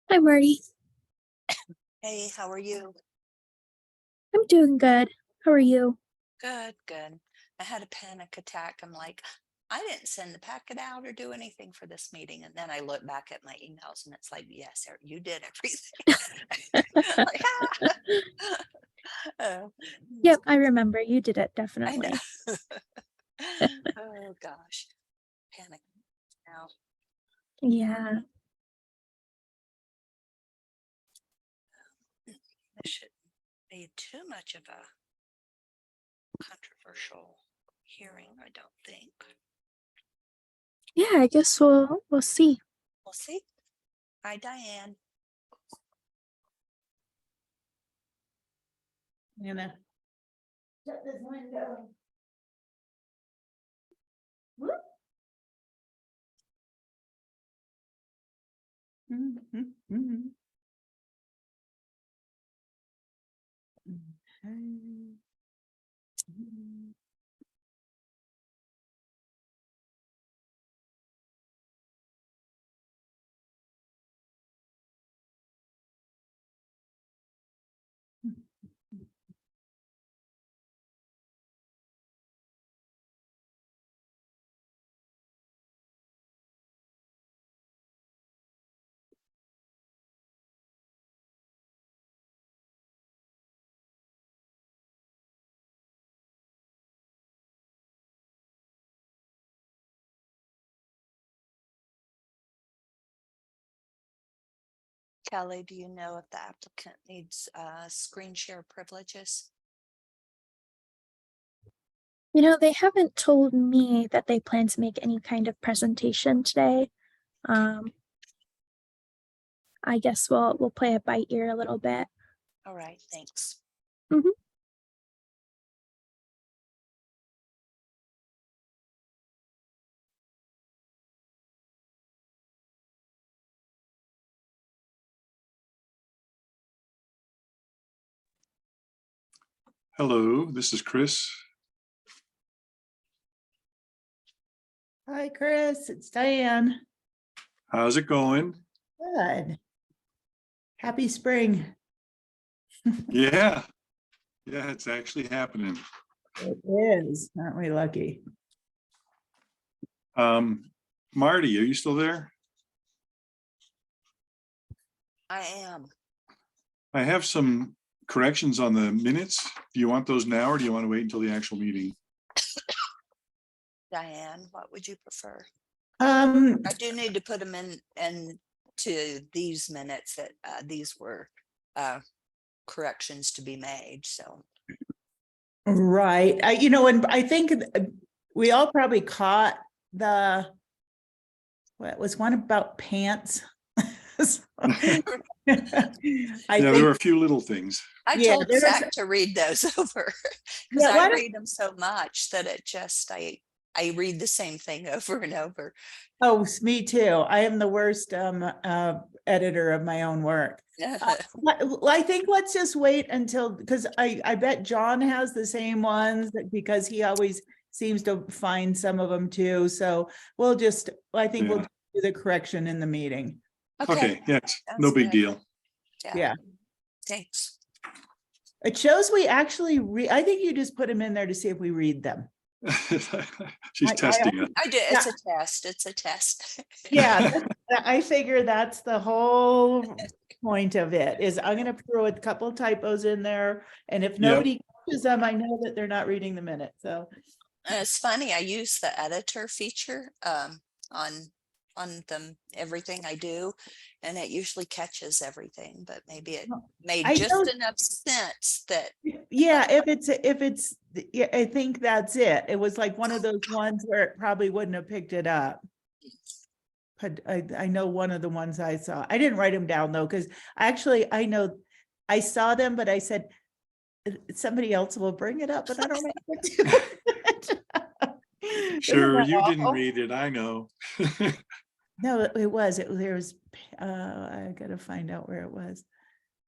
Hi, Marty. Hey, how are you? I'm doing good. How are you? Good, good. I had a panic attack. I'm like, I didn't send the packet out or do anything for this meeting. And then I look back at my emails and it's like, yes, you did everything. Like, oh, Yep, I remember. You did it, I know. definitely. Oh gosh, panic now. Yeah. This shouldn't be too much of a controversial hearing, I don't think. Yeah, I guess we'll see. We'll see. Hi, Diane. I'm gonna shut this window. Whoop. Mhm, mhm. Okay. Mhm. Kelly, do you know if the applicant needs screen share privileges? They haven't told me that they plan to make any kind of presentation today. Um, I guess we'll play it by ear a little bit. All right, thanks. Mhm. Hello, this is Chris. Hi, Chris. It's Diane. How's it going? Good. Happy spring. Yeah, it's actually happening. It is. Aren't we lucky? Marty, are you still there? I am. I have some corrections on the minutes. Do you want those now or do you want to wait until the actual meeting? Diane, what would you prefer? Um, I do need to put them in to these minutes that these were corrections to be made. So right. And I think we all probably caught what was one about pants. I Yeah, there think, were a few little things. I yeah, told there was, Zach to read those over because yeah, I read them so much that it just I read the same thing over and over. oh, me too. I am the worst editor of my own work. I think let's just wait until, because I bet John has the same ones because he always seems to find some of them too. So I think we'll Yeah. do the correction in the meeting. Okay, yeah, no Sounds big good. deal. Yeah. Thanks. It shows we actually I think you just put them in there to see if we read them. She's testing it. I do. Yeah. It's a test. It's a test. Yeah, I figure that's the whole point of it, is I'm gonna throw a couple typos in there, and if nobody catches them, I know that they're not reading the minute, so. It's funny. I use the editor feature on them everything I do, and it usually catches everything. But maybe it made I just know, enough sense that yeah, yeah, I think that's it. It was like one of those ones where it probably wouldn't have picked it up. But I know one of the ones I saw. I didn't write them down though, because I know I saw them, but I said, somebody else will bring it up, but I don't remember to do it." Isn't Sure, that you didn't awful? read it, I know. No, there was, I gotta find out where it was.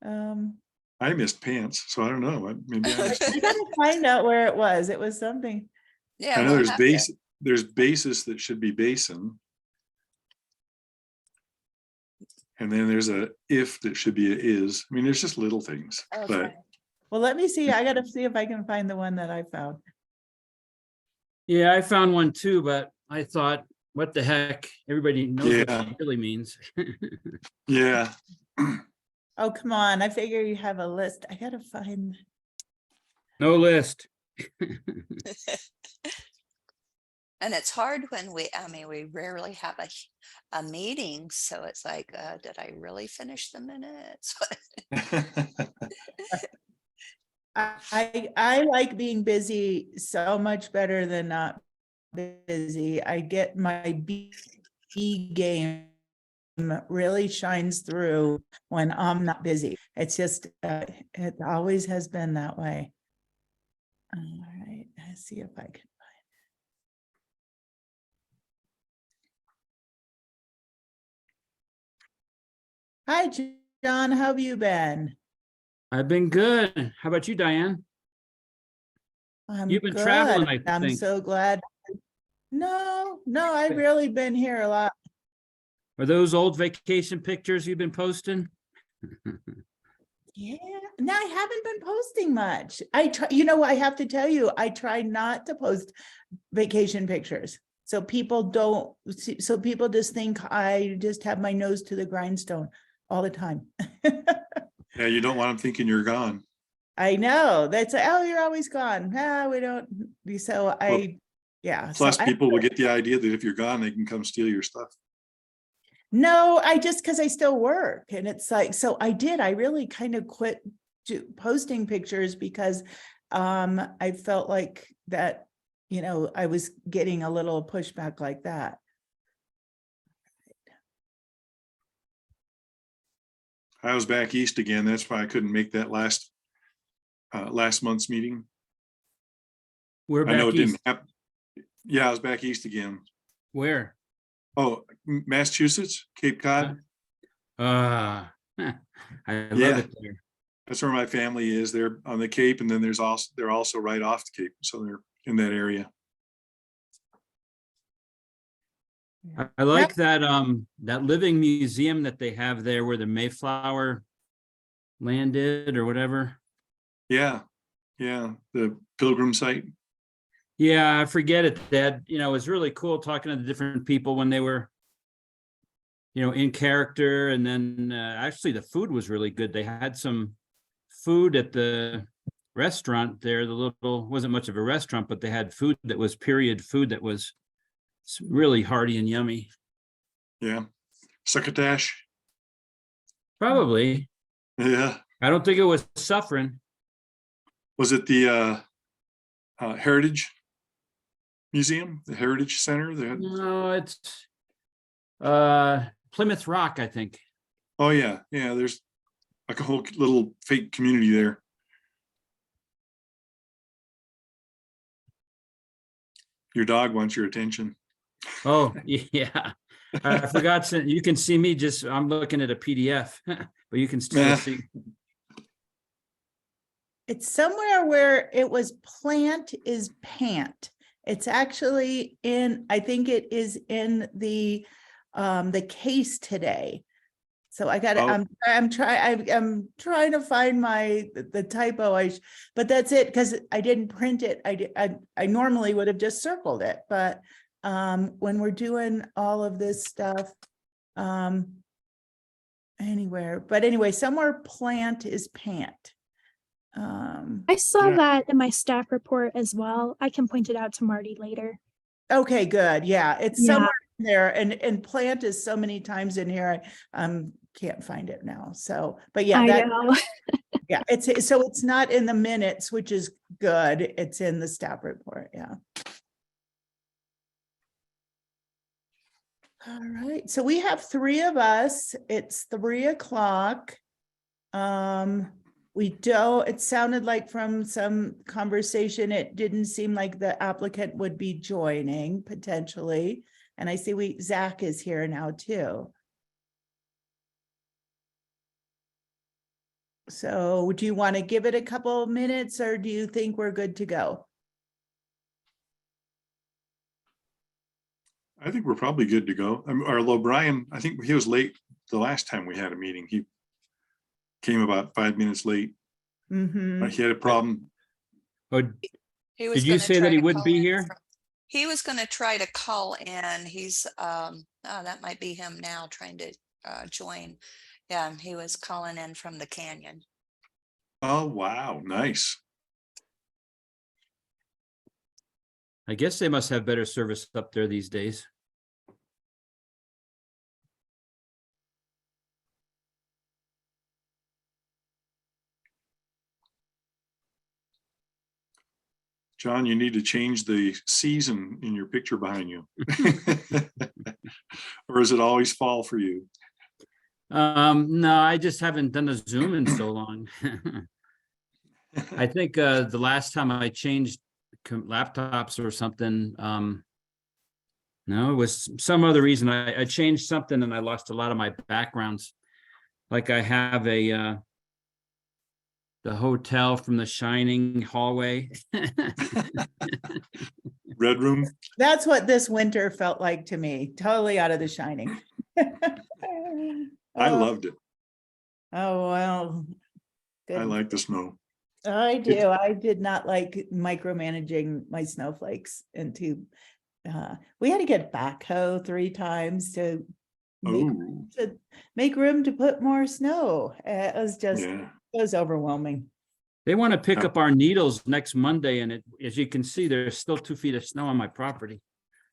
I missed pants, so I don't know. Maybe I missed. I gotta find out where it was. It was something. yeah, I know we'll there's have to. there's basis that should be basin. And then there's a if that should be a is. I mean, there's just little things, but Okay. Well, let me see. I gotta see if I can find the one that I found. Yeah, I found one too, but I thought, what the heck? Everybody knows what Yeah. it really means. yeah. Oh, come on. I figure you have a list. I gotta find. No list. And it's hard when we rarely have a meeting, so it's like, did I really finish the minutes? I like being busy so much better than not busy. I get my B game really shines through when I'm not busy. It's just, it always has been that way. All right, let's see if I can find. Hi, John, how have you been? I've been good. How about you, Diane? I'm You've been traveling, good. I I'm think. so glad. No, I've really been here a lot. Are those old vacation pictures you've been posting? Yeah, no, I haven't been posting much. I try, I have to tell you, I try not to post vacation pictures. So people don't, so people just think I just have my nose to the grindstone all the time. Yeah, you don't want them thinking you're gone. I know, that's, oh, you're always gone. No, we don't. So yeah. So Plus, I- people will get the idea that if you're gone, they can come steal your stuff. No, because I still work, and it's like, so I really kind of quit posting pictures because I felt like that, I was getting a little pushback like that. I was back east again. That's why I couldn't make that last month's meeting. We're I know back it didn't east. happen. Yeah, I was back east again. Where? Oh, Massachusetts, Cape Cod. I Yeah. love it there. That's where my family is. They're on the Cape, and then they're also right off the Cape, so they're in that area. I like that that living museum that they have there where the Mayflower landed or whatever. Yeah, the pilgrim site. Yeah, I forget it. That, it was really cool talking to the different people when they were, in character. And then actually the food was really good. They had some food at the restaurant there. Wasn't much of a restaurant, but they had food that was period food that was really hearty and yummy. Yeah, succotash. Probably. Yeah. I don't think it was suffering. Was it the Heritage Museum, the Heritage Center? No, it's Plymouth Rock, I think. Oh yeah, there's like a whole little fake community there. Your dog wants your attention. Oh, yeah. I forgot, you can see me I'm looking at a PDF, but you can still Yeah. see. It's somewhere where it was plant is pant. It's actually I think it is in the case today. So I got it. Oh. I'm trying to find the typo. But that's it, because I didn't print it. I normally would have just circled it, but when we're doing all of this stuff, anyway, somewhere plant is pant. I saw Yeah. that in my staff report as well. I can point it out to Marty later. Okay, good. Yeah, it's Yeah. somewhere in there, and plant is so many times in here. I can't find it now. So, but yeah, I know. yeah, it's not in the minutes, which is good. It's in the staff report. Yeah. All right. So we have 3 of us. It's 3:00. It sounded like from some conversation, it didn't seem like the applicant would be joining potentially. And I see Zach is here now too. So do you want to give it a couple of minutes, or do you think we're good to go? I think we're probably good to go. Although Brian, I think he was late the last time we had a meeting. He came about 5 minutes late. Mm-hmm. He had a problem. Oh, He was did you gonna say try that he to wouldn't call be in here? He was gonna try to call in. He's, oh, that might be him now trying to join. Yeah, he was calling in from the canyon. Oh, wow, nice. I guess they must have better service up there these days. John, you need to change the season in your picture behind you. Or is it always fall for you? No, I just haven't done a Zoom in so long. I think the last time I changed laptops or something, no, it was some other reason. I changed something and I lost a lot of my backgrounds. Like I have a the hotel from The Shining hallway. Red room? That's what this winter felt like to me, totally out of The Shining. I Oh, loved it. oh, well. I good. like the snow. I do. I did not like micromanaging my snowflakes into, we had to get backhoe 3 times to make, Oh, to make room to put more snow. It was just, it yeah. was overwhelming. They want to pick Yeah. up our needles next Monday, and as you can see, there's still 2 feet of snow on my property.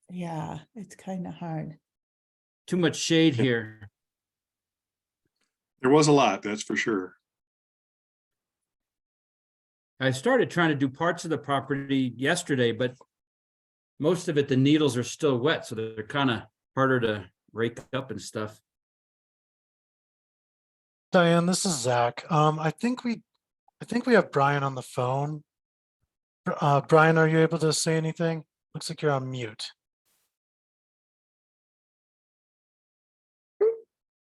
Yeah, it's kind of hard. Too much shade Yeah. here. There was a lot, that's for sure. I started trying to do parts of the property yesterday, but most of it, the needles are still wet, so they're kind of harder to rake up and stuff. Diane, this is Zach. I think we have Brian on the phone. Brian, are you able to say anything? Looks like you're on mute.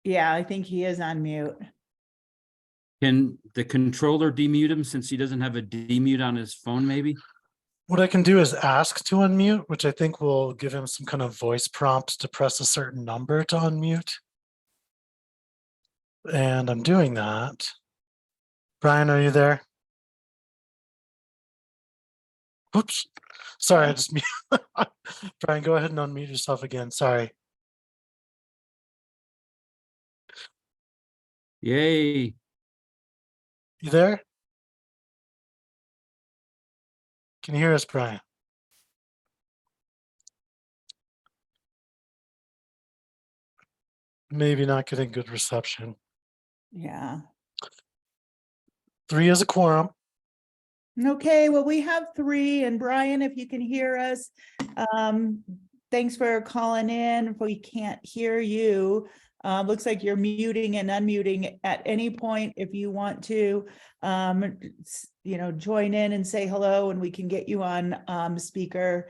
Yeah, I think he is on mute. Can the controller demute him since he doesn't have a demute on his phone, maybe? What I can do is ask to unmute, which I think will give him some kind of voice prompts to press a certain number to unmute. And I'm doing that. Brian, are you there? Oops. Sorry, I just Brian, go ahead and unmute yourself again. Sorry. Yay. You there? Can you hear us, Brian? Maybe not getting good reception. Yeah. 3 is a quorum. Okay, well, we have 3, and Brian, if you can hear us, thanks for calling in. If we can't hear you, looks like you're muting and unmuting at any point. If you want to, join in and say hello, and we can get you on speaker,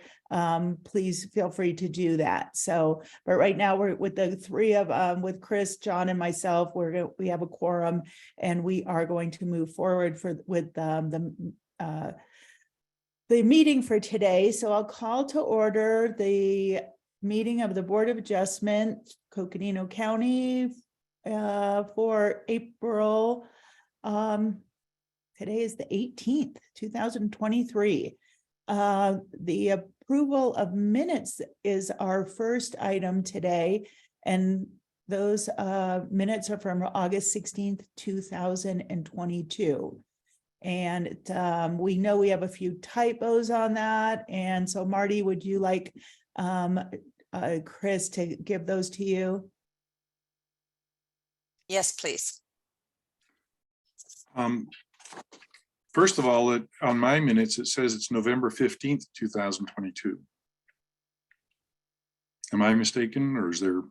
please feel free to do that. So, but right now we're with the 3 of, with Chris, John, and myself, we have a quorum, and we are going to move forward with the meeting for today. So I'll call to order the meeting of the Board of Adjustment, Coconino County, for April. Today is the 18th, 2023. The approval of minutes is our first item today, and those minutes are from August 16th, 2022. And we know we have a few typos on that. And so Marty, would you like Chris to give those to you? Yes, please. First of all, on my minutes, it says it's November 15th, 2022. Am I mistaken, or is there?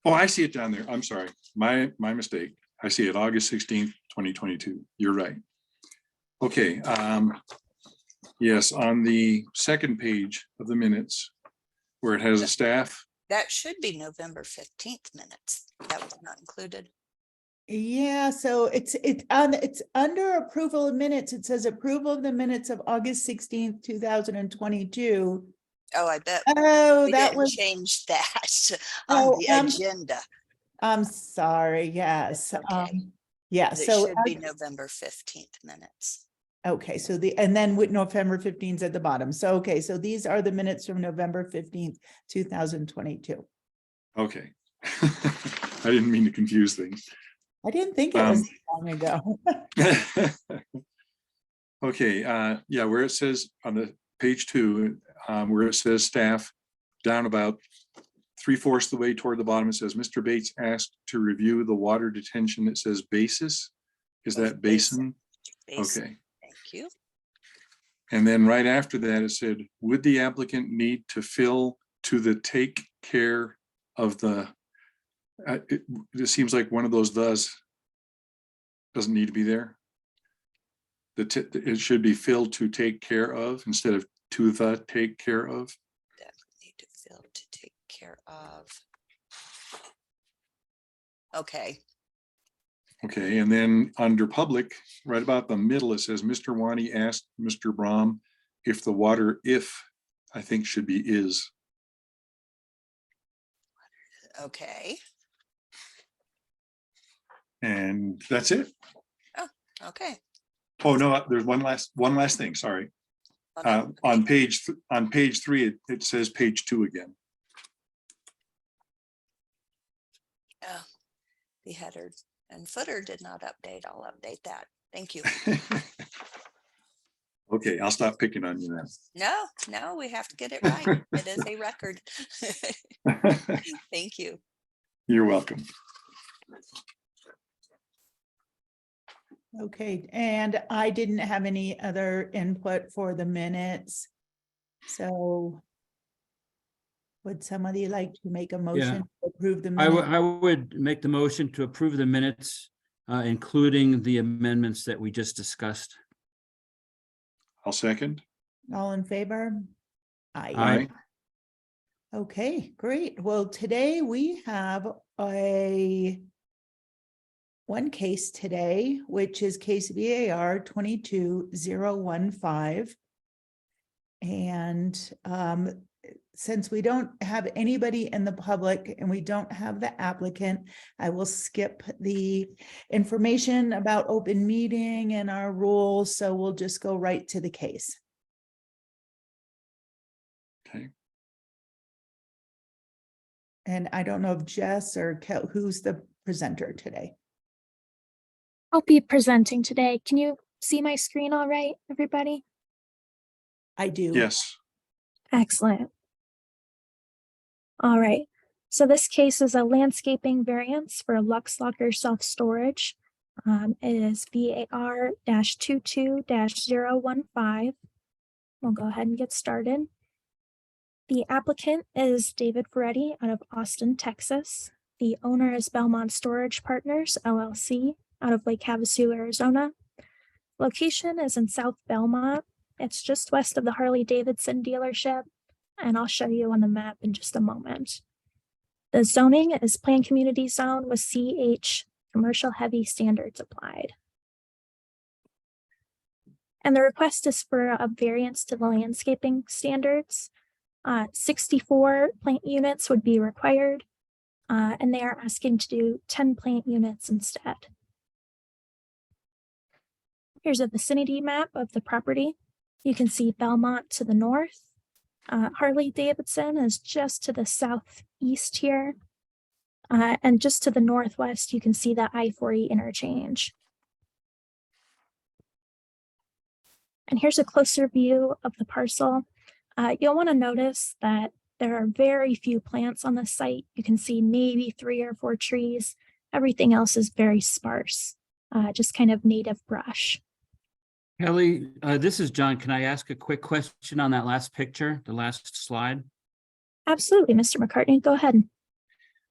Oh, I see it down there. I'm sorry. My mistake. I see it August 16th, 2022. You're right. Okay. Yes, on the second page of the minutes, where it has a staff. That should be November 15th minutes. That was not included. Yeah, so it's under approval of minutes. It says approval of the minutes of August 16th, 2022. Oh, I bet Oh, we that didn't was, change that Oh, on the agenda. I'm sorry, yes. Okay. Yeah, It so, should be November 15th minutes. okay, so and then with November 15th at the bottom. So, okay, so these are the minutes from November 15th, 2022. Okay. I didn't mean to confuse things. I didn't think it was Um, long ago. Okay, yeah, where it says on the page 2, where it says staff, down about 3/4 the way toward the bottom, it says, Mr. Bates asked to review the water detention. It says basis. Is Oh, that basin? Basin. Okay. Thank you. And then right after that, it said, would the applicant need to fill to the take care of the, it seems like one of those doesn't need to be there. It should be filled to take care of instead of to the take care of. Definitely need to fill to take care of. Okay. Okay, and then under public, right about the middle, it says, Mr. Wani asked Mr. Brahm if the water, I think should be is. Okay. And that's it. Okay. Oh, no, there's one last thing, sorry. Well, On page 3, it says page 2 again. oh, the header and footer did not update. I'll update that. Thank you. Okay, I'll stop picking on you No, we have to get it right. It is a record. then. Thank you. You're welcome. Okay, and I didn't have any other input for the minutes. So would somebody like to make a motion to approve the minutes? I would make the motion to approve the minutes, including the amendments that we just discussed. I'll second. All in favor? Aye. Aye. Okay, great. Well, today we have one case today, which is case VAR 22015. And since we don't have anybody in the public and we don't have the applicant, I will skip the information about open meeting and our rules. So we'll just go right to the case. Okay. And I don't know if Jess or who's the presenter today. I'll be presenting today. Can you see my screen all right, everybody? I do. Yes. Excellent. All right. So this case is a landscaping variance for Lux Locker self-storage. It is VAR-22-015. We'll go ahead and get started. The applicant is David Ferretti out of Austin, Texas. The owner is Belmont Storage Partners, LLC, out of Lake Havasu, Arizona. Location is in South Belmont. It's just west of the Harley-Davidson dealership, and I'll show you on the map in just a moment. The zoning is planned community zone with CH commercial heavy standards applied. And the request is for a variance to the landscaping standards. 64 plant units would be required, and they are asking to do 10 plant units instead. Here's a vicinity map of the property. You can see Belmont to the north. Harley-Davidson is just to the southeast here. And just to the northwest, you can see the I-40 interchange. And here's a closer view of the parcel. You'll want to notice that there are very few plants on the site. You can see maybe 3 or 4 trees. Everything else is very sparse, just kind of native brush. Kelly, this is John. Can I ask a quick question on that last picture, the last slide? Absolutely, Mr. McCartney, go ahead.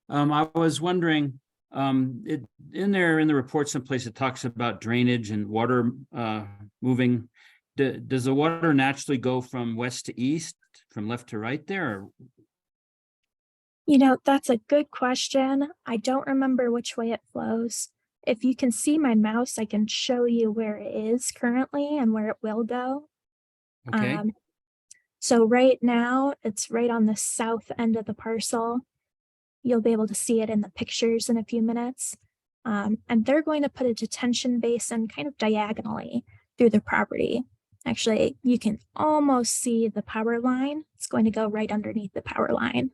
I was wondering, in the report someplace it talks about drainage and water moving. Does the water naturally go from west to east, from left to right there? Or? You know, that's a good question. I don't remember which way it flows. If you can see my mouse, I can show you where it is currently and where it will go. Okay. So right now, it's right on the south end of the parcel. You'll be able to see it in the pictures in a few minutes. And they're going to put a detention basin kind of diagonally through the property. Actually, you can almost see the power line. It's going to go right underneath the power line.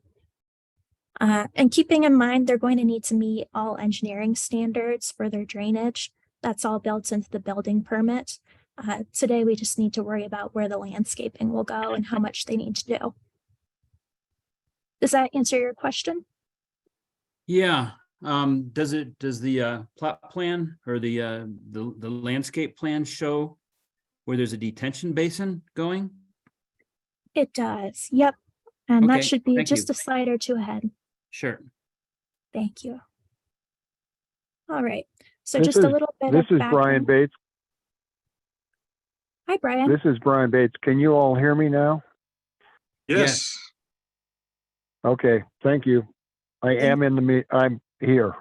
And keeping in mind, they're going to need to meet all engineering standards for their drainage. That's all built into the building permit. Today, we just need to worry about where the landscaping will go and how much they need to do. Does that answer your question? Yeah, does the plot plan or the landscape plan show where there's a detention basin going? It does. Yep. And that Okay, should be thank just you. a slide or two ahead. Sure. Thank you. All right. So This just a is- little bit This of is Brian background. Bates. Hi, Brian. This is Brian Bates. Can you all hear me now? Yes. Okay, thank you. I'm here.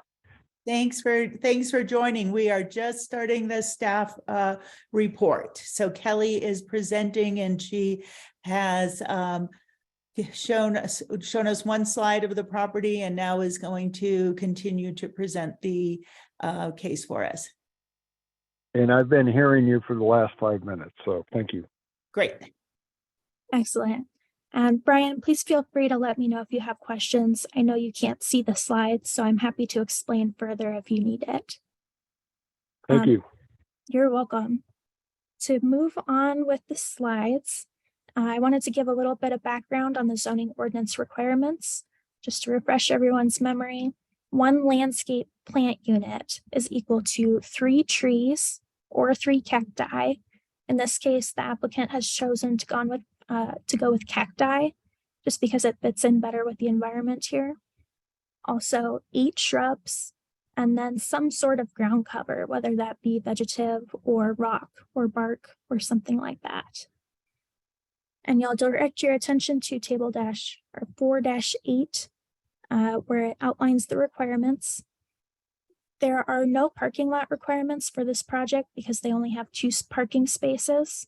Thanks for joining. We are just starting the staff report. So Kelly is presenting and she has shown us one slide of the property and now is going to continue to present the case for us. And I've been hearing you for the last 5 minutes, so thank you. Great. Excellent. And Brian, please feel free to let me know if you have questions. I know you can't see the slides, so I'm happy to explain further if you need it. Thank you. You're welcome. To move on with the slides, I wanted to give a little bit of background on the zoning ordinance requirements. Just to refresh everyone's memory, one landscape plant unit is equal to 3 trees or 3 cacti. In this case, the applicant has chosen to go with cacti, just because it fits in better with the environment here. Also 8 shrubs, and then some sort of ground cover, whether that be vegetative or rock or bark or something like that. And you'll direct your attention to table 4-8, where it outlines the requirements. There are no parking lot requirements for this project because they only have 2 parking spaces.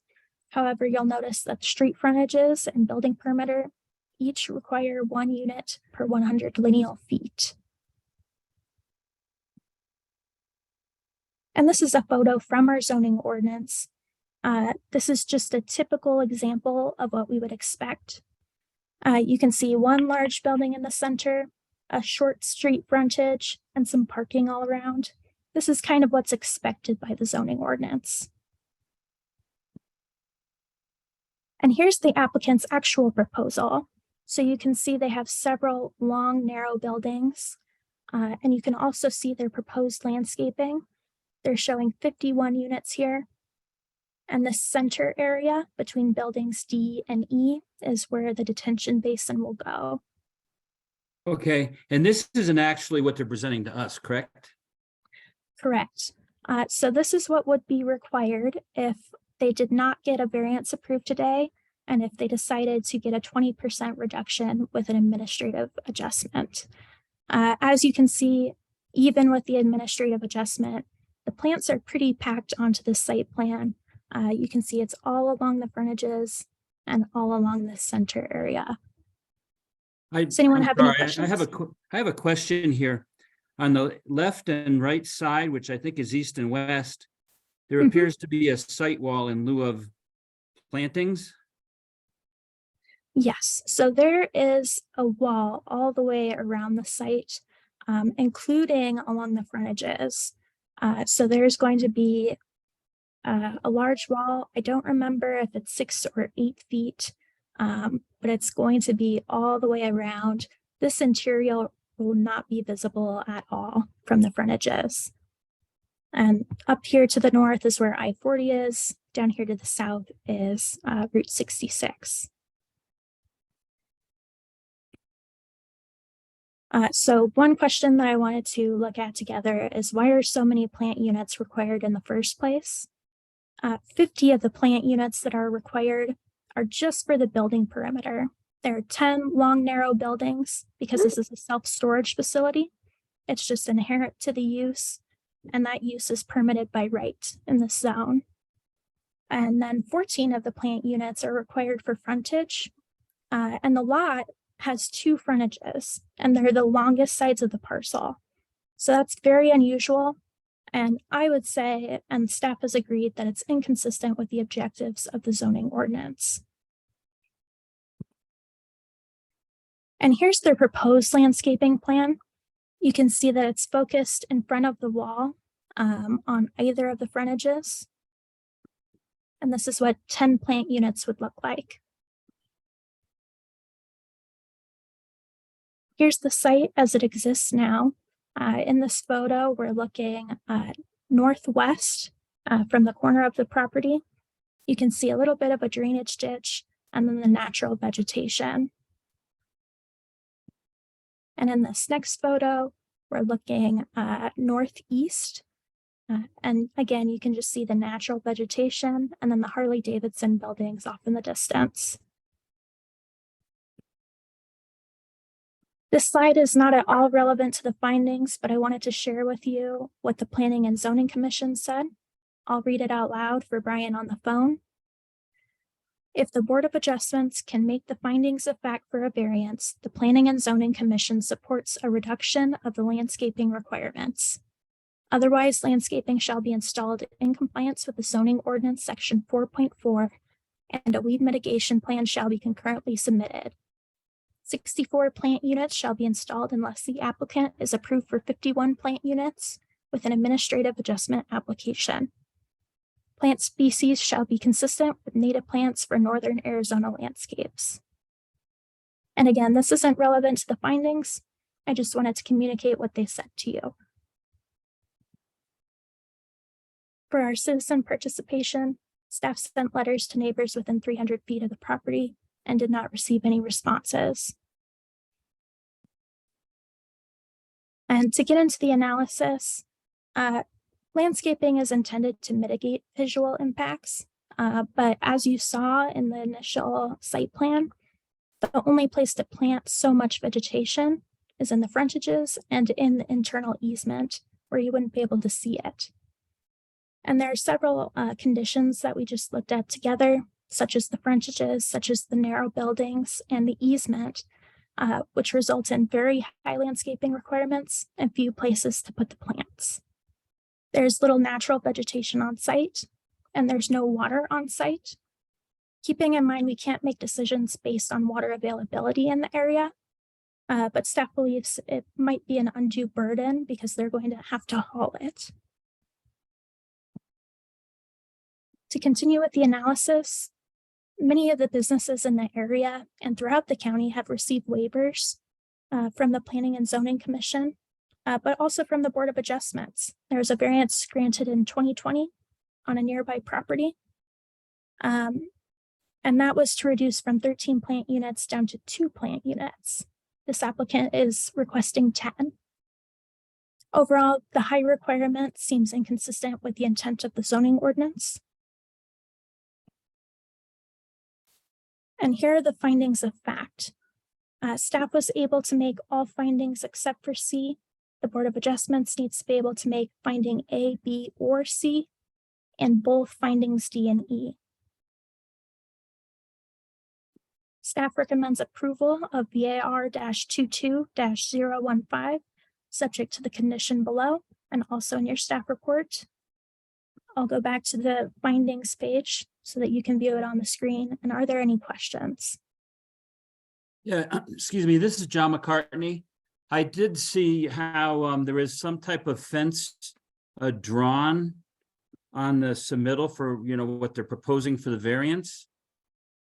However, you'll notice that the street frontages and building perimeter each require 1 unit per 100 lineal feet. And this is a photo from our zoning ordinance. This is just a typical example of what we would expect. You can see 1 large building in the center, a short street frontage, and some parking all around. This is kind of what's expected by the zoning ordinance. And here's the applicant's actual proposal. So you can see they have several long, narrow buildings, and you can also see their proposed landscaping. They're showing 51 units here. And the center area between buildings D and E is where the detention basin will go. Okay, and this isn't actually what they're presenting to us, correct? Correct. So this is what would be required if they did not get a variance approved today, and if they decided to get a 20% reduction with an administrative adjustment. As you can see, even with the administrative adjustment, the plants are pretty packed onto the site plan. You can see it's all along the frontages and all along the center area. Does anyone have any questions? I have a question here. On the left and right side, which I think is east and west, there appears to be a site wall in lieu of plantings. Yes, so there is a wall all the way around the site, including along the frontages. So there's going to be a large wall. I don't remember if it's 6 or 8 feet, but it's going to be all the way around. This interior will not be visible at all from the frontages. And up here to the north is where I-40 is. Down here to the south is Route 66. So one question that I wanted to look at together is why are so many plant units required in the first place? 50 of the plant units that are required are just for the building perimeter. There are 10 long, narrow buildings because this is a self-storage facility. It's just inherent to the use, and that use is permitted by right in this zone. And then 14 of the plant units are required for frontage, and the lot has two frontages, and they're the longest sides of the parcel. So that's very unusual. And I would say, and staff has agreed, that it's inconsistent with the objectives of the zoning ordinance. And here's their proposed landscaping plan. You can see that it's focused in front of the wall on either of the frontages. And this is what 10 plant units would look like. Here's the site as it exists now. In this photo, we're looking northwest from the corner of the property. You can see a little bit of a drainage ditch and then the natural vegetation. And in this next photo, we're looking northeast. And again, you can just see the natural vegetation and then the Harley-Davidson buildings off in the distance. This slide is not at all relevant to the findings, but I wanted to share with you what the Planning and Zoning Commission said. I'll read it out loud for Brian on the phone. If the Board of Adjustments can make the findings of fact for a variance, the Planning and Zoning Commission supports a reduction of the landscaping requirements. Otherwise, landscaping shall be installed in compliance with the zoning ordinance section 4.4, and a weed mitigation plan shall be concurrently submitted. 64 plant units shall be installed unless the applicant is approved for 51 plant units with an administrative adjustment application. Plant species shall be consistent with native plants for northern Arizona landscapes. And again, this isn't relevant to the findings. I just wanted to communicate what they said to you. For our citizen participation, staff sent letters to neighbors within 300 feet of the property and did not receive any responses. And to get into the analysis, landscaping is intended to mitigate visual impacts, but as you saw in the initial site plan, the only place to plant so much vegetation is in the frontages and in the internal easement where you wouldn't be able to see it. And there are several conditions that we just looked at together, such as the frontages, such as the narrow buildings and the easement, which result in very high landscaping requirements and few places to put the plants. There's little natural vegetation on site, and there's no water on site. Keeping in mind we can't make decisions based on water availability in the area, but staff believes it might be an undue burden because they're going to have to haul it. To continue with the analysis, many of the businesses in the area and throughout the county have received waivers from the Planning and Zoning Commission, but also from the Board of Adjustments. There was a variance granted in 2020 on a nearby property. And that was to reduce from 13 plant units down to 2 plant units. This applicant is requesting 10. Overall, the high requirement seems inconsistent with the intent of the zoning ordinance. And here are the findings of fact. Staff was able to make all findings except for C. The Board of Adjustments needs to be able to make finding A, B, or C, and both findings D and E. Staff recommends approval of VAR-22-015, subject to the condition below and also in your staff report. I'll go back to the findings page so that you can view it on the screen. And are there any questions? Yeah, excuse me, this is John McCartney. I did see how there is some type of fence drawn on the submittal for, what they're proposing for the variance.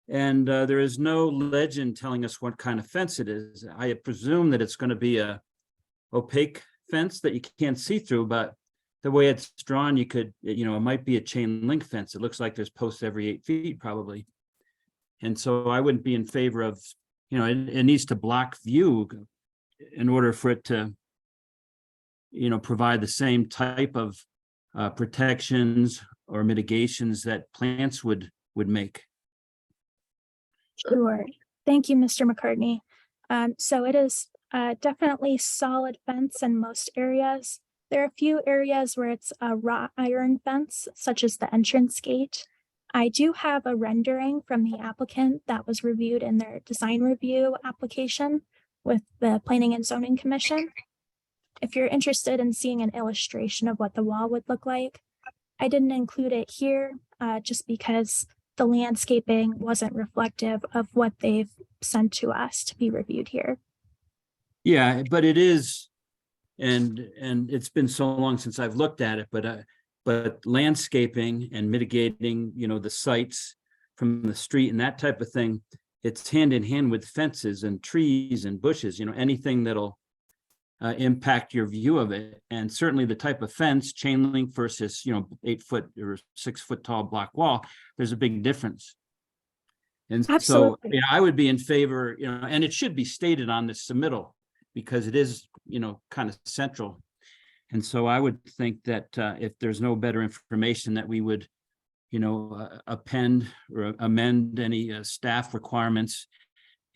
And there is no legend telling us what kind of fence it is. I presume that it's going to be a opaque fence that you can't see through, but the way it's drawn, you could, it might be a chain link fence. It looks like there's posts every 8 feet probably. And so I wouldn't be in favor of, it needs to block view in order for it to, provide the same type of protections or mitigations that plants would make. Sure. Thank you, Mr. McCartney. So it is definitely solid fence in most areas. There are a few areas where it's a wrought iron fence, such as the entrance gate. I do have a rendering from the applicant that was reviewed in their design review application with the Planning and Zoning Commission. If you're interested in seeing an illustration of what the wall would look like, I didn't include it here just because the landscaping wasn't reflective of what they've sent to us to be reviewed here. Yeah, but it is, and it's been so long since I've looked at it, but landscaping and mitigating, the sites from the street and that type of thing, it's hand in hand with fences and trees and bushes, anything that'll impact your view of it. And certainly the type of fence, chain link versus, 8 foot or 6 foot tall block wall, there's a big difference. And so, Absolutely. I would be in favor, and it should be stated on the submittal because it is, kind of central. And so I would think that if there's no better information that we would, append or amend any staff requirements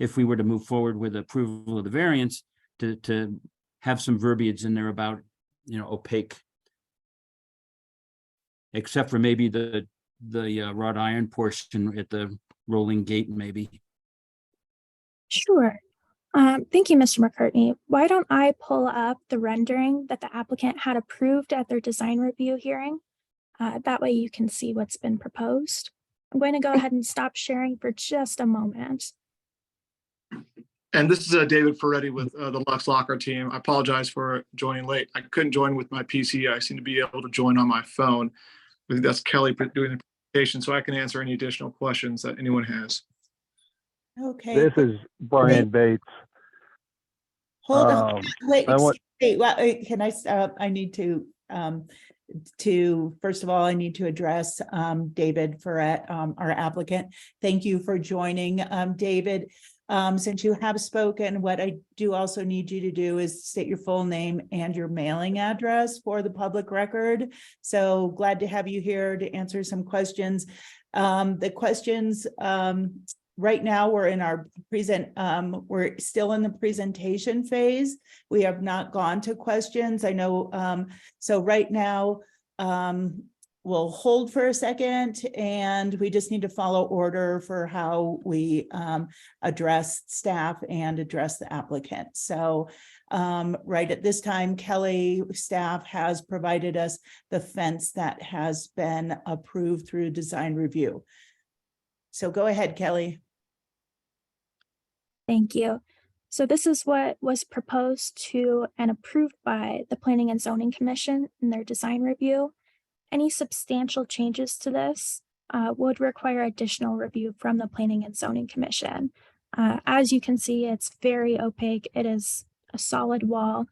if we were to move forward with approval of the variance to have some verbiage in there about, opaque. Except for maybe the wrought iron portion at the rolling gate, maybe. Sure. Thank you, Mr. McCartney. Why don't I pull up the rendering that the applicant had approved at their design review hearing? That way you can see what's been proposed. I'm going to go ahead and stop sharing for just a moment. And this is David Ferretti with the Lux Locker team. I apologize for joining late. I couldn't join with my PC. I seem to be able to join on my phone. I think that's Kelly doing the presentation, so I can answer any additional questions that anyone has. Okay. This is Brian Bates. Hold on. Wait, I want- wait, well, can I stop? I need to first of all, I need to address David Ferret, our applicant. Thank you for joining, David. Since you have spoken, what I do also need you to do is state your full name and your mailing address for the public record. So glad to have you here to answer some questions. The questions, right now we're in our we're still in the presentation phase. We have not gone to questions. I know, so right now, we'll hold for a second and we just need to follow order for how we address staff and address the applicant. So right at this time, Kelly staff has provided us the fence that has been approved through design review. So go ahead, Kelly. Thank you. So this is what was proposed to and approved by the Planning and Zoning Commission in their design review. Any substantial changes to this would require additional review from the Planning and Zoning Commission. As you can see, it's very opaque. It is a solid wall.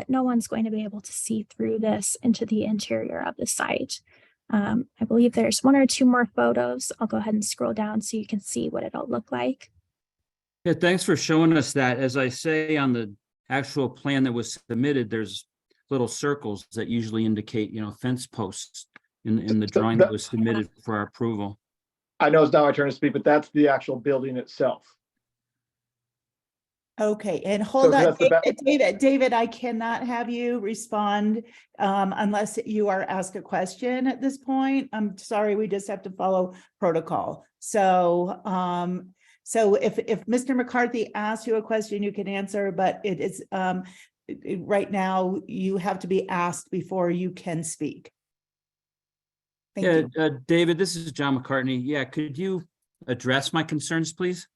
No one's going to be able to see through this into the interior of the site. I believe there's 1 or 2 more photos. I'll go ahead and scroll down so you can see what it'll look like. Yeah, thanks for showing us that. As I say on the actual plan that was submitted, there's little circles that usually indicate, fence posts in the drawing that was submitted for our approval. I know it's now my turn to speak, but that's the actual building itself. Okay, and hold on, that's the David, I cannot have you respond unless you are asked a question at this point. I'm sorry, we just have to follow protocol. So, so if Mr. McCarthy asks you a question, you can answer, but it is right now you have to be asked before you can speak. Thank you. David, this is John McCartney. Yeah, could you address my concerns, please?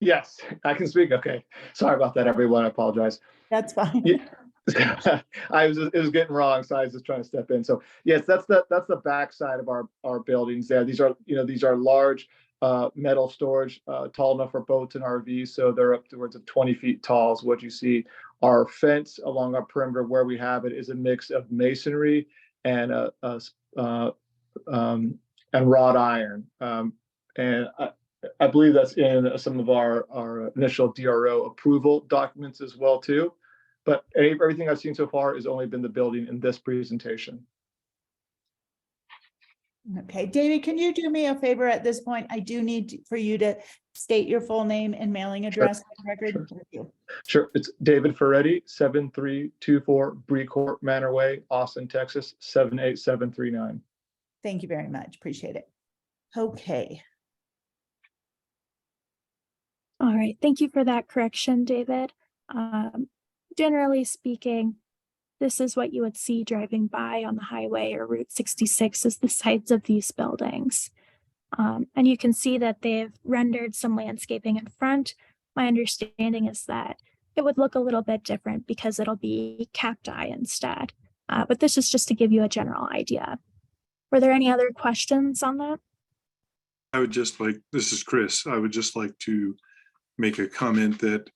Yes, I can speak. Okay. Sorry about that, everyone. I apologize. That's fine. Yeah. It was getting wrong, so I was just trying to step in. So yes, that's the back side of our buildings there. These are large metal storage, tall enough for boats and RVs. So they're upwards of 20 feet tall is what you see. Our fence along our perimeter where we have it is a mix of masonry and wrought iron. And I believe that's in some of our initial DRO approval documents as well too. But everything I've seen so far has only been the building in this presentation. Okay, David, can you do me a favor at this point? I do need for you to state your full name and mailing address on the record. Sure. Thank you. Sure, it's David Ferretti, 7324 Brecourt Manor Way, Austin, Texas, 78739. Thank you very much. Appreciate it. Okay. All right, thank you for that correction, David. Generally speaking, this is what you would see driving by on the highway or Route 66 is the sides of these buildings. And you can see that they've rendered some landscaping in front. My understanding is that it would look a little bit different because it'll be cacti instead. But this is just to give you a general idea. Were there any other questions on that? I would just like, this is Chris, I would just like to make a comment that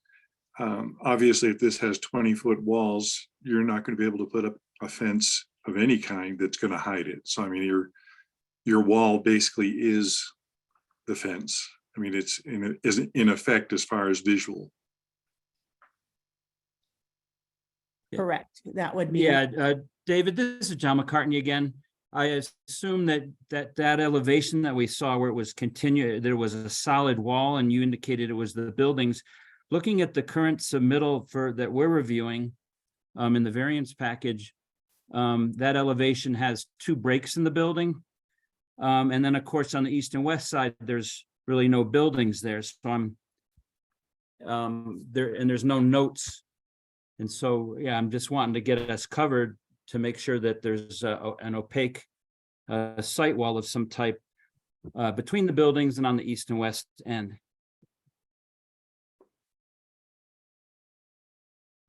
obviously if this has 20-foot walls, you're not going to be able to put up a fence of any kind that's going to hide it. So I mean, your wall basically is the fence. I mean, it's in effect as far as visual. Yeah. Correct. That would be. Yeah, David, this is John McCartney again. I assume that elevation that we saw where it was there was a solid wall and you indicated it was the buildings. Looking at the current submittal that we're reviewing in the variance package, that elevation has 2 breaks in the building. And then of course, on the east and west side, there's really no buildings there. So I'm there and there's no notes. And so, yeah, I'm just wanting to get us covered to make sure that there's an opaque site wall of some type between the buildings and on the east and west end.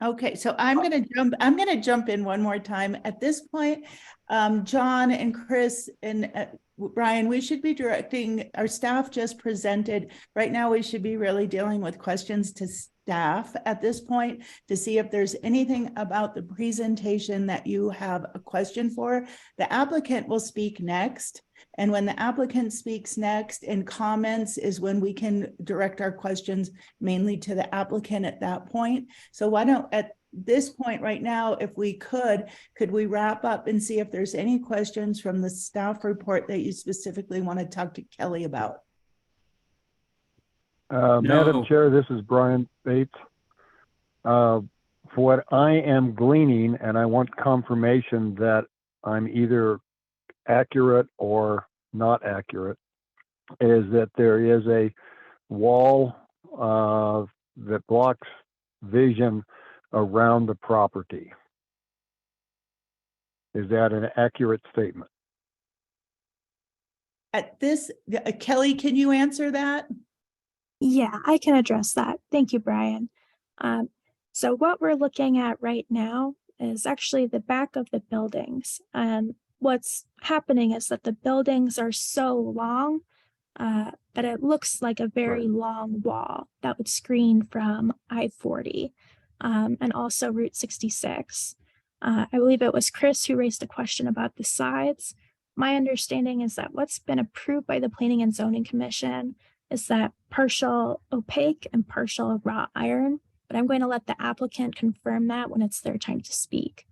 Okay, so I'm gonna jump in one more time. At this point, John and Chris and Brian, we should be directing, our staff just presented. Right now, we should be really dealing with questions to staff at this point to see if there's anything about the presentation that you have a question for. The applicant will speak next. And when the applicant speaks next and comments is when we can direct our questions mainly to the applicant at that point. So why don't, at this point right now, if we could we wrap up and see if there's any questions from the staff report that you specifically want to talk to Kelly about? Madam Chair, this is Brian Bates. For what I am gleaning, and I want confirmation that I'm either accurate or not accurate, is that there is a wall that blocks vision around the property. Is that an accurate statement? At this, Kelly, can you answer that? Yeah, I can address that. Thank you, Brian. So what we're looking at right now is actually the back of the buildings. And what's happening is that the buildings are so long that it looks like a very long wall that would screen from I-40 and also Route 66. I believe it was Chris who raised a question about the sides. My understanding is that what's been approved by the Planning and Zoning Commission is that partial opaque and partial wrought iron, but I'm going to let the applicant confirm that when it's their time to speak.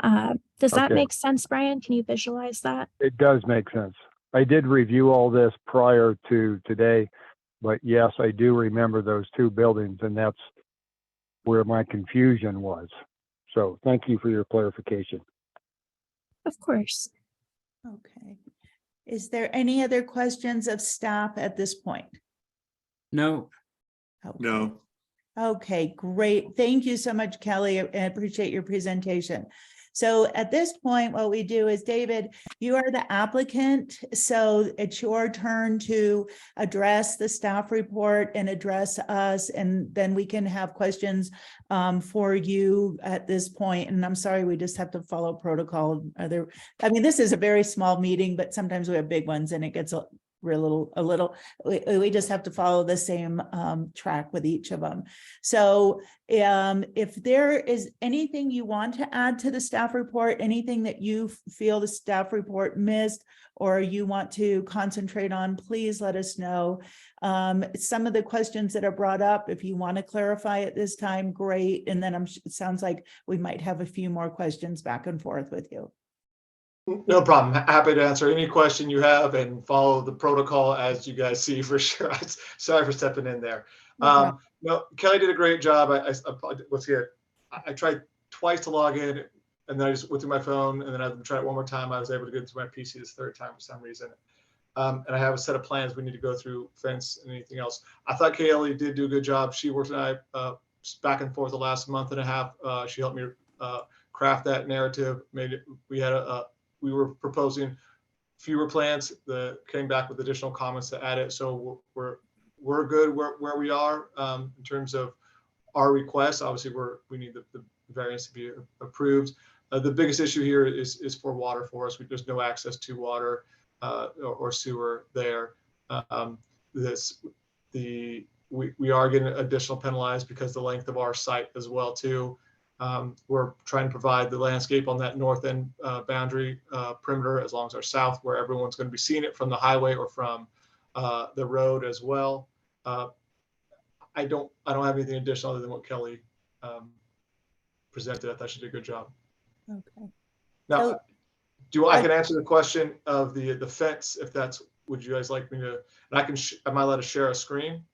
Does that make sense, Brian? Can you visualize that? It does make sense. I did review all this prior to today, but yes, I do remember those 2 buildings, and that's where my confusion was. So thank you for your clarification. Of course. Okay. Is there any other questions of staff at this point? No. Okay. No. Okay, great. Thank you so much, Kelly. I appreciate your presentation. So at this point, what we do is, David, you are the applicant, so it's your turn to address the staff report and address us, and then we can have questions for you at this point. And I'm sorry, we just have to follow protocol. I mean, this is a very small meeting, but sometimes we have big ones and it gets we just have to follow the same track with each of them. So if there is anything you want to add to the staff report, anything that you feel the staff report missed or you want to concentrate on, please let us know. Some of the questions that are brought up, if you want to clarify at this time, great. And then it sounds like we might have a few more questions back and forth with you. No problem. Happy to answer any question you have and follow the protocol as you guys see for sure. Sorry for stepping in there. No, Kelly did a great job. I tried twice to log in. and then I just went through my phone, and then I tried it one more time. I was able to get into my PC this third time for some reason. And I have a set of plans we need to go through, fence and anything else. I thought Kaylee did do a good job. She worked and I back and forth the last month and a half. She helped me craft that narrative. Made it. We were proposing fewer plans. Came back with additional comments to add it. So we're good where we are in terms of our request. Obviously, we need the variance to be approved. The biggest issue here is for water for us. There's no access to water or sewer there. We are getting additional penalized because the length of our site as well too. We're trying to provide the landscape on that north end boundary perimeter as long as our south, where everyone's going to be seeing it from the highway or from the road as well. I don't have anything additional other than what Kelly presented. I thought she did a good job. Okay. Now, So- I can answer the question of the fence if that's, would you guys like me to, and I can, am I allowed to share a screen?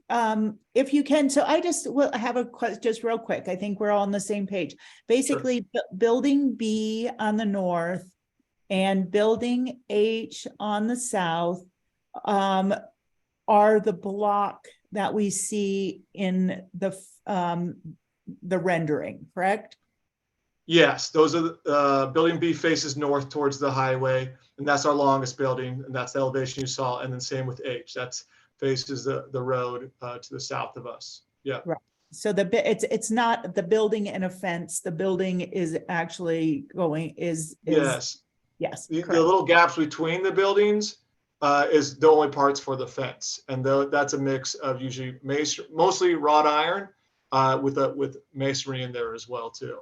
If you can, so I just will have a question, just real quick. I think we're all on the same page. Basically, building B on the north and building H on the south are the block that we see in the rendering, correct? Yes, those are the, building B faces north towards the highway, and that's our longest building, and that's the elevation you saw. And then same with H, that's faces the road to the south of us. Yeah. Right. So it's not the building and a fence. The building is actually Yes. yes. The Correct. little gaps between the buildings is the only parts for the fence, and that's a mix of usually mostly wrought iron with masonry in there as well too,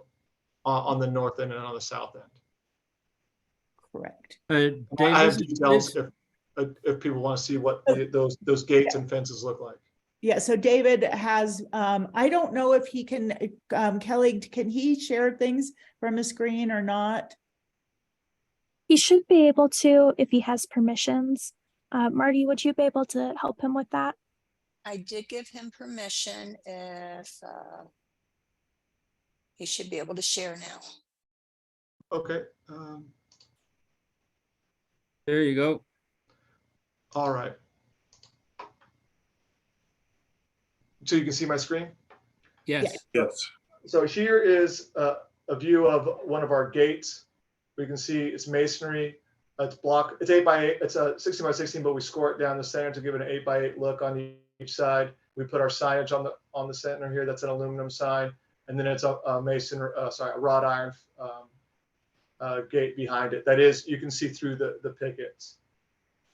on the north end and on the south end. Correct. Dave, I have this is- details if people want to see what those gates and fences look like. Yeah, so David has, I don't know if he can, Kelly, can he share things from his screen or not? He should be able to if he has permissions. Marty, would you be able to help him with that? I did give him permission. If he should be able to share now. Okay. There you go. All right. So you can see my screen? Yes. Yes. So here is a view of one of our gates. We can see it's masonry. It's 8x8. It's a 16 by 16, but we score it down the center to give it an 8x8 look on each side. We put our signage on the center here. That's an aluminum sign, and then it's a wrought iron gate behind it. That is, you can see through the pickets.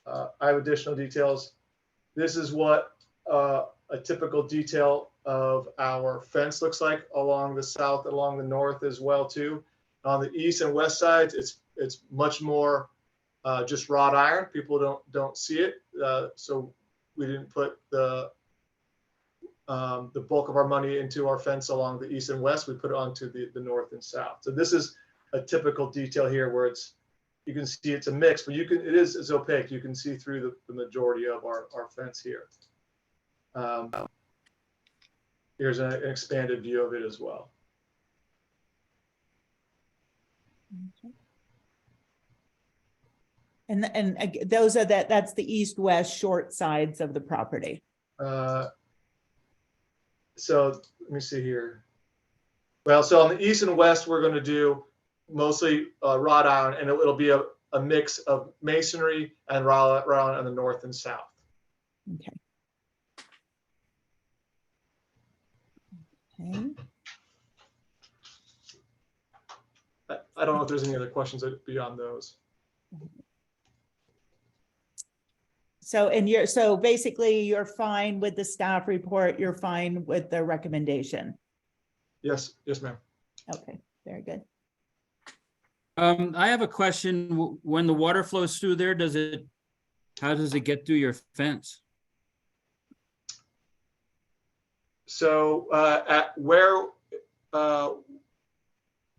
I have additional details. This is what a typical detail of our fence looks like along the south, along the north as well too. On the east and west sides, it's much more just wrought iron. People don't see it, so we didn't put the bulk of our money into our fence along the east and west. We put it onto the north and south. So this is a typical detail here where you can see it's a mix, but it's opaque. You can see through the majority of our fence here. Here's an expanded view of it as well. And those are that's the east-west short sides of the property. So let me see here. Well, so on the east and west, we're going to do mostly wrought iron, and it'll be a mix of masonry and wrought iron on the north and south. Okay. Okay. I don't know if there's any other questions beyond those. So basically you're fine with the staff report, you're fine with the recommendation. Yes, ma'am. Okay, very good. I have a question. When the water flows through there, how does it get through your fence? So at where, I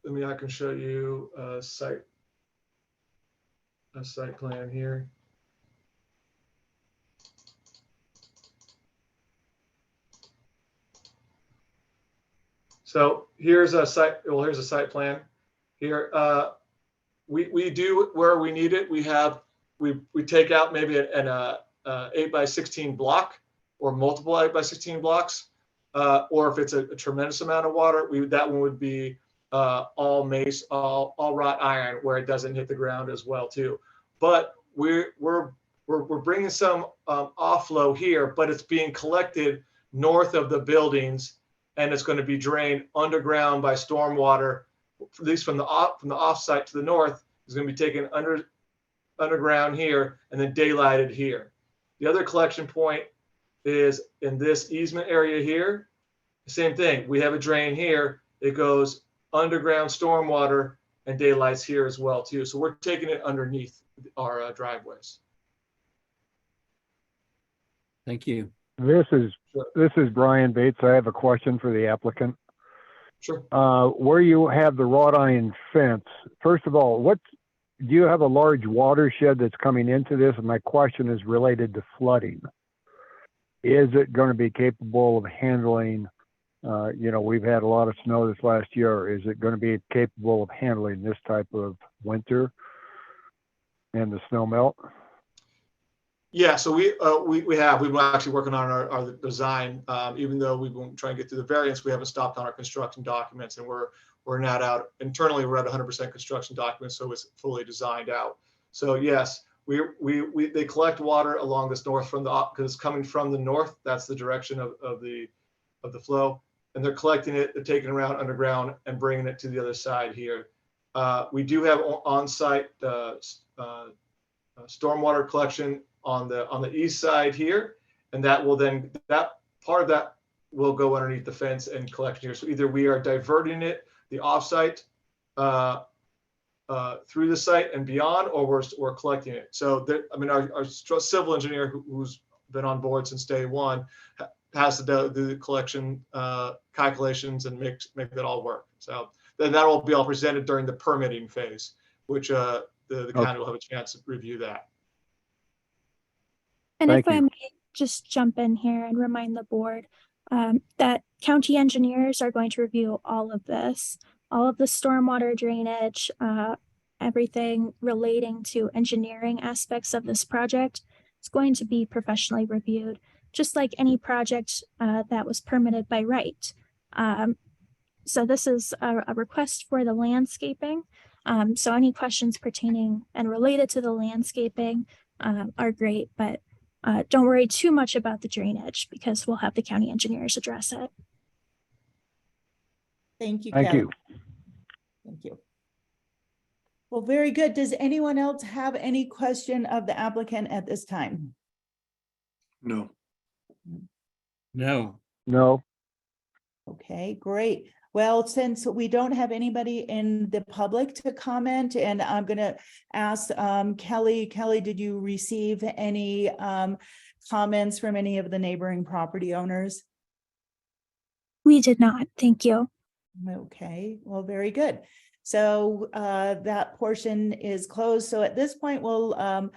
can show you a site plan here. So here's a site plan. here. We do where we need it. We take out maybe an 8x16 block or multiple 8x16 blocks. Or if it's a tremendous amount of water, that one would be all mace, all wrought iron, where it doesn't hit the ground as well too. But we're bringing some offlow here, but it's being collected north of the buildings, and it's going to be drained underground by stormwater. At least from the offsite to the north, is going to be taken underground here and then daylighted here. The other collection point is in this easement area here. Same thing. We have a drain here. It goes underground stormwater and daylights here as well too. So we're taking it underneath our driveways. Thank you. This is Sure. Brian Bates. I have a question for the applicant. Sure. Where you have the wrought iron fence, first of all, do you have a large watershed that's coming into this? And my question is related to flooding. Is it going to be capable of handling, we've had a lot of snow this last year. Is it going to be capable of handling this type of winter and the snow melt? Yeah, so we've been actually working on our design. Even though we've been trying to get through the variance, we haven't stopped on our construction documents, and we're not out internally. We're at 100% construction documents, so it's fully designed out. So yes, they collect water along this north because it's coming from the north. That's the direction of the flow, and they're collecting it. They're taking it around underground and bringing it to the other side here. We do have on-site stormwater collection on the east side here, and that part of that will go underneath the fence and collection here. So either we are diverting it, the offsite, through the site and beyond, or we're collecting it. So our civil engineer who's been on board since day one has to do the collection calculations and make that all work. So then that will be all presented during the permitting phase, which the county will have a chance to review that. And Thank if I you. may just jump in here and remind the board that county engineers are going to review all of this, all of the stormwater drainage, everything relating to engineering aspects of this project. It's going to be professionally reviewed, just like any project that was permitted by right. So this is a request for the landscaping. So any questions pertaining and related to the landscaping are great, but don't worry too much about the drainage because we'll have the county engineers address it. Thank you, Thank Kelly. you. Thank you. Well, very good. Does anyone else have any question of the applicant at this time? No. No. No. Okay, great. Well, since we don't have anybody in the public to comment, and I'm going to ask Kelly. Kelly, did you receive any comments from any of the neighboring property owners? We did not. Thank you. Okay, well, very good. So that portion is closed. So at this point, we'll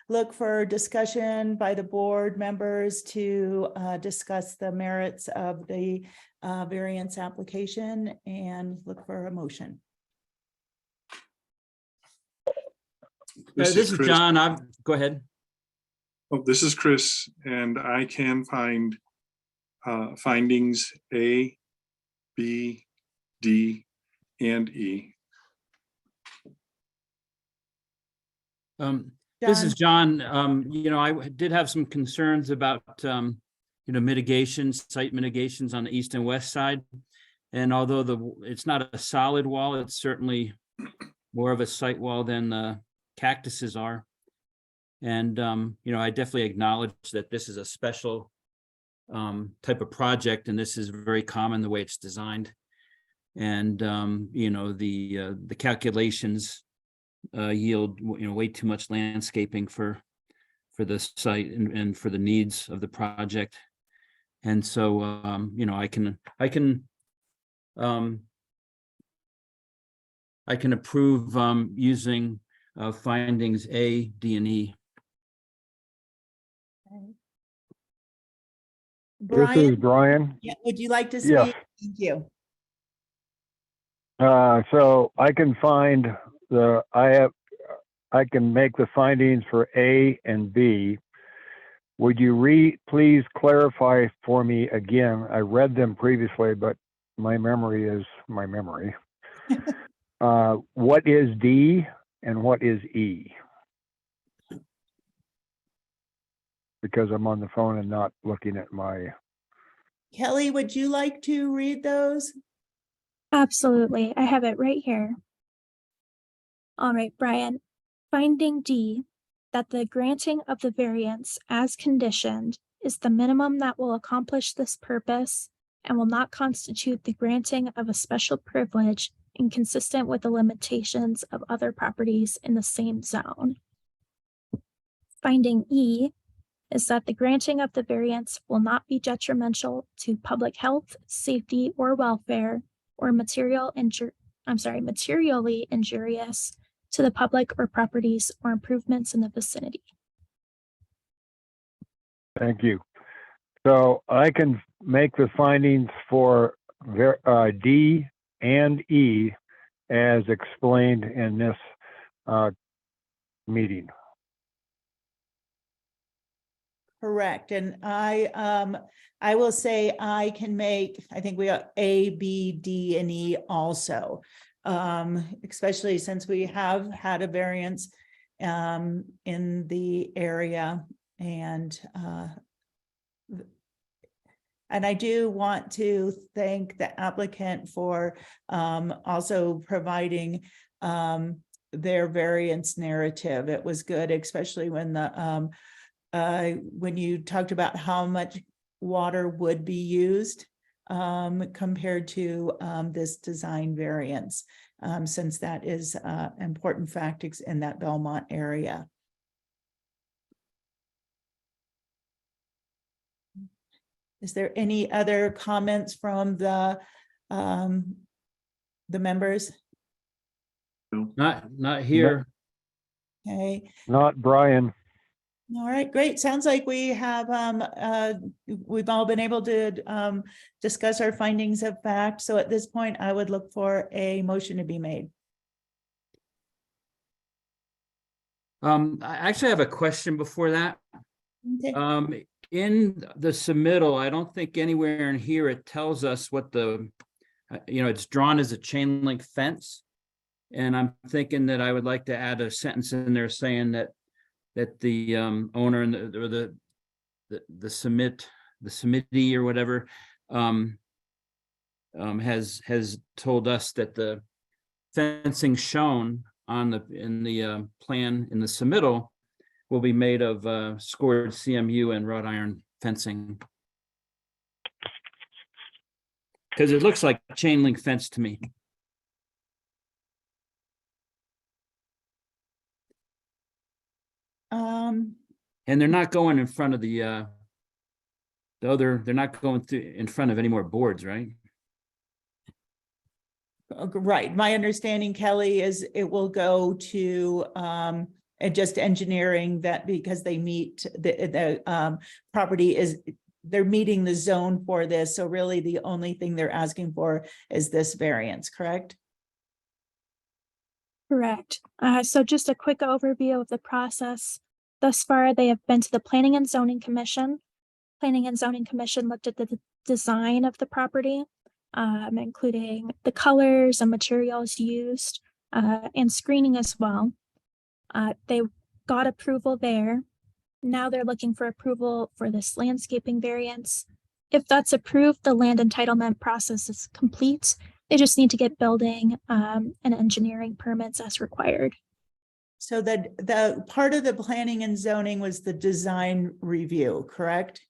look for discussion by the board members to discuss the merits of the variance application and look for a motion. This is Chris. John. Go ahead. Oh, this is Chris, and I can find findings A, B, D, and E. This is John. I did have some concerns about, site mitigations on the east and west side. And although it's not a solid wall, it's certainly more of a site wall than the cactuses are. And, I definitely acknowledge that this is a special type of project, and this is very common the way it's designed. And, the calculations yield, way too much landscaping for the site and for the needs of the project. And so, I can approve using findings A, D, and E. This is Brian, Brian. would you like to Yes. speak? Thank you. So I can find I can make the findings for A and B. Would you please clarify for me again? I read them previously, but my memory is my memory. What is D and what is E? Because I'm on the phone and not looking at my. Kelly, would you like to read those? Absolutely. I have it right here. All right, Brian. Finding D, that the granting of the variance as conditioned is the minimum that will accomplish this purpose and will not constitute the granting of a special privilege inconsistent with the limitations of other properties in the same zone. Finding E is that the granting of the variance will not be detrimental to public health, safety, or welfare, or materially injurious to the public or properties or improvements in the vicinity. Thank you. So I can make the findings for D and E as explained in this meeting. Correct. And I will say I can make, I think we got A, B, D, and E also. Especially since we have had a variance in the area, and I do want to thank the applicant for also providing their variance narrative. It was good, especially when when you talked about how much water would be used compared to this design variance, since that is important factors in that Belmont area. Is there any other comments from the members? Not here. Okay. Not Brian. All right, great. Sounds like we have, we've all been able to discuss our findings of fact. So at this point, I would look for a motion to be made. I actually have a question before that. Okay. In the submittal, I don't think anywhere in here it tells us what the, it's drawn as a chain link fence. And I'm thinking that I would like to add a sentence in there saying that the owner and the submittee or whatever has told us that the fencing shown in the plan in the submittal will be made of scored CMU and wrought iron fencing. Because it looks like chain link fence to me. And they're not going in front of they're not going through in front of any more boards, right? Right. My understanding, Kelly, is it will go to just engineering that because they meet the property is, they're meeting the zone for this. So really the only thing they're asking for is this variance, correct? Correct. So just a quick overview of the process. Thus far, they have been to the Planning and Zoning Commission. Planning and Zoning Commission looked at the design of the property, including the colors and materials used, and screening as well. They got approval there. Now they're looking for approval for this landscaping variance. If that's approved, the land entitlement process is complete. They just need to get building and engineering permits as required. So that the part of the planning and zoning was the design review, correct?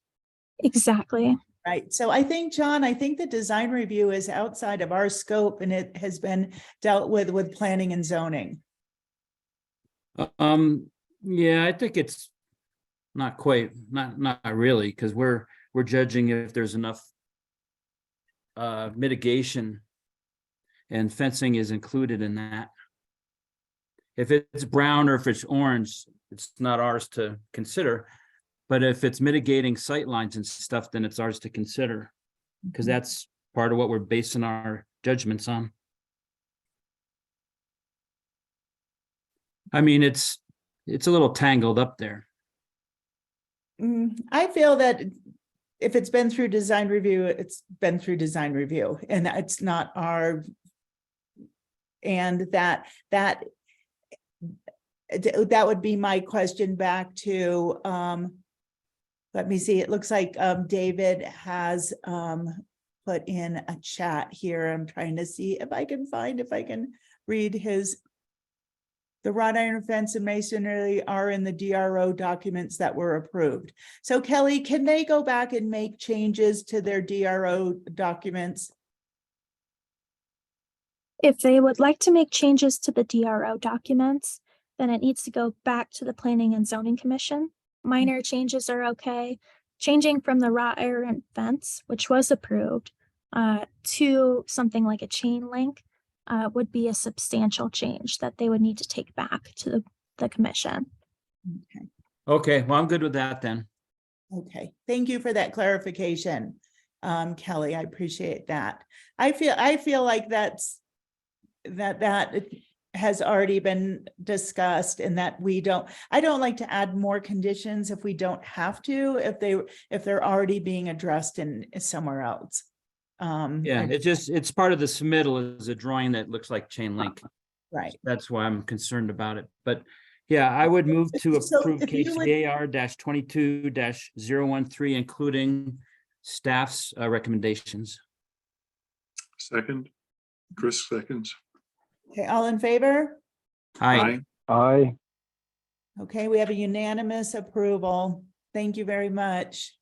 Exactly. Right. So I think, John, I think the design review is outside of our scope and it has been dealt with planning and zoning. Yeah, I think it's not quite, not really, because we're judging if there's enough mitigation and fencing is included in that. If it's brown or if it's orange, it's not ours to consider. But if it's mitigating sight lines and stuff, then it's ours to consider, because that's part of what we're basing our judgments on. I mean, it's a little tangled up there. I feel that if it's been through design review, it's been through design review, and it's not our. And that would be my question back to, let me see, it looks like David has put in a chat here. I'm trying to see if I can read his. The wrought iron fence and masonry are in the DRO documents that were approved. So Kelly, can they go back and make changes to their DRO documents? If they would like to make changes to the DRO documents, then it needs to go back to the Planning and Zoning Commission. Minor changes are okay. Changing from the wrought iron fence, which was approved, to something like a chain link would be a substantial change that they would need to take back to the commission. Okay. Okay, well, I'm good with that then. Okay, thank you for that clarification, Kelly. I appreciate that. I feel like that has already been discussed, and that I don't like to add more conditions if we don't have to, if they're already being addressed in somewhere else. Yeah, it's part of the submittal is a drawing that looks like chain link. Right. That's why I'm concerned about it. But yeah, I would move to So approve if you case would- AR-22-013, including staff's recommendations. Second, Chris seconds. Okay, all in favor? Aye. Aye. Okay, we have a unanimous approval. Thank you very much.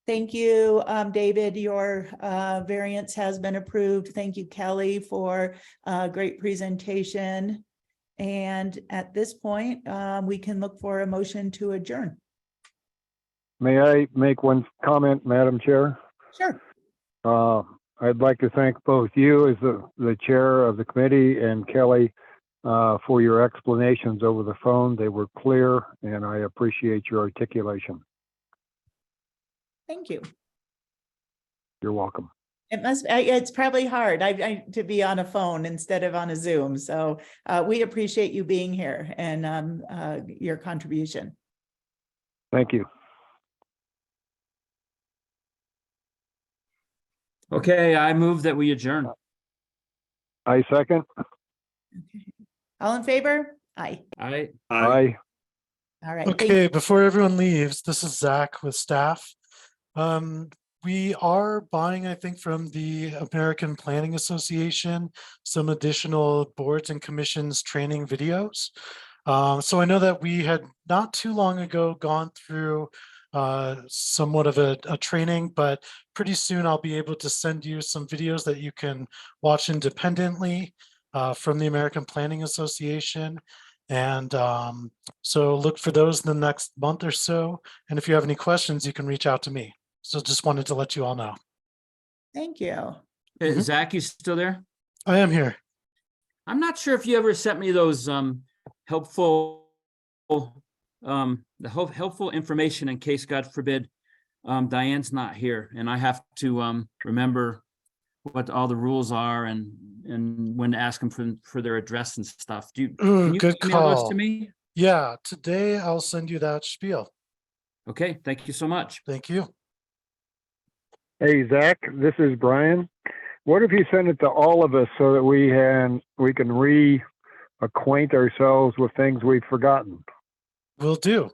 Thank you, David. Your variance has been approved. Thank you, Kelly, for a great presentation. And at this point, we can look for a motion to adjourn. May I make one comment, Madam Chair? Sure. I'd like to thank both you as the chair of the committee and Kelly for your explanations over the phone. They were clear, and I appreciate your articulation. Thank you. You're welcome. It's probably hard to be on a phone instead of on a Zoom. So we appreciate you being here and your contribution. Thank you. Okay, I move that we adjourn. I second. All in favor? Aye. Aye. Aye. All right. Okay, before everyone leaves, this is Zach with staff. We are buying, I think, from the American Planning Association, some additional boards and commissions training videos. So I know that we had not too long ago gone through somewhat of a training, but pretty soon I'll be able to send you some videos that you can watch independently from the American Planning Association. And so look for those in the next month or so. And if you have any questions, you can reach out to me. So just wanted to let you all know. Thank you. Zach, you still there? I am here. I'm not sure if you ever sent me those helpful helpful information in case, God forbid, Diane's not here and I have to remember what all the rules are and when to ask them for their address and stuff. Can you Good email those call. to me? Yeah, today I'll send you that spiel. Okay, thank you so much. Thank you. Hey, Zach, this is Brian. What if you send it to all of us so that we can reacquaint ourselves with things we've forgotten? Will do.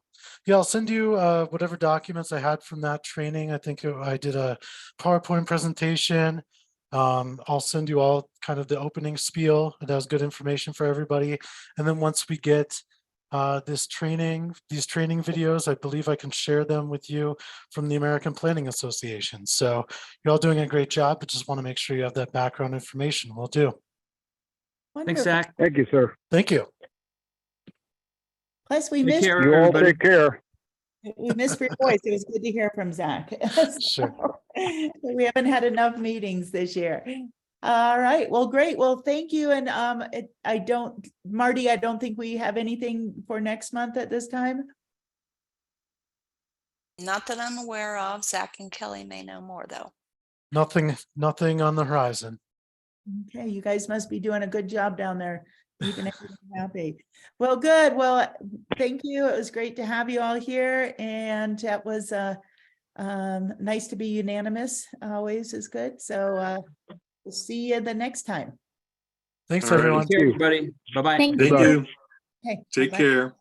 Yeah, I'll send you whatever documents I had from that training. I think I did a PowerPoint presentation. I'll send you all kind of the opening spiel. That was good information for everybody. And then once we get these training videos, I believe I can share them with you from the American Planning Association. So you're all doing a great job, but just want to make sure you have that background information. Will do. Thanks, Wonderful. Zach. Thank you, sir. Thank you. Plus, we Take missed care, You all everybody. take care. your voice. It was good to hear from Zach. Sure. We haven't had enough meetings this year. All right. Well, great. Well, thank you. And Marty, I don't think we have anything for next month at this time. Not that I'm aware of. Zach and Kelly may know more though. Nothing on the horizon. Okay, you guys must be doing a good job down there keeping everyone happy. Well, good. Well, thank you. It was great to have you all here, and that was nice to be unanimous. Always is good. So we'll see you the next time. Thanks, All right. everyone. Take care, everybody. Bye-bye. Thank Thank Bye. you. Okay. Take bye-bye. care.